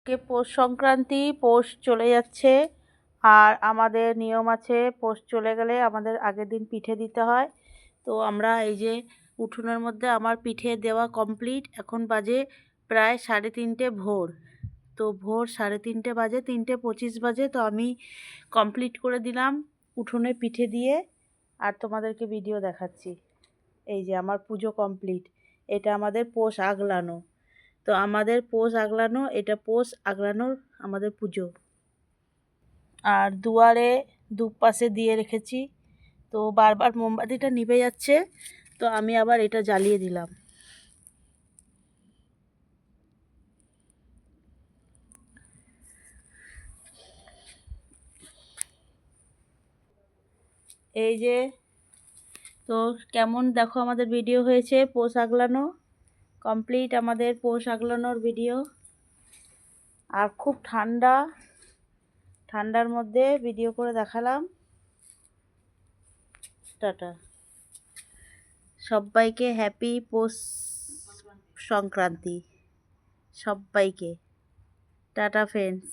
পৌষ সংক্রান্তি, পৌষ চলে যাচ্ছে। আর আমাদের নিয়ম আছে, পৌষ চলে গেলে আমাদের আগের দিন পিঠে দিতে হয়। তো আমরা এই যে উঠোনের মধ্যে আমার পিঠে দেওয়া কমপ্লিট। এখন বাজে প্রায় 3:30 ভোর। তো ভোর 3:30 বাজে, 3:25 বাজে। তো আমি কমপ্লিট করে দিলাম উঠোনে পিঠে দিয়ে। আর তোমাদেরকে ভিডিও দেখাচ্ছি। এই যে আমার পুজো কমপ্লিট। এটা আমাদের পৌষ আগলানো। তো আমাদের পৌষ আগলানো, এটা পৌষ আগলানোর আমাদের পুজো। আর দুয়ারে দুপাশে দিয়ে রেখেছি। তো বারবার মোমবাতিটা নিভে যাচ্ছে, তো আমি আবার এটা জ্বালিয়ে দিলাম। এই যে, তো কেমন দেখো আমাদের ভিডিও হয়েছে পৌষ আগলানো কমপ্লিট, আমাদের পৌষ আগলানোর ভিডিও। আর খুব ঠান্ডা, ঠান্ডার মধ্যে ভিডিও করে দেখালাম। টাটা, সবাইকে হ্যাপি পৌষ সংক্রান্তি, সবাইকে টাটা ফ্রেন্ডস।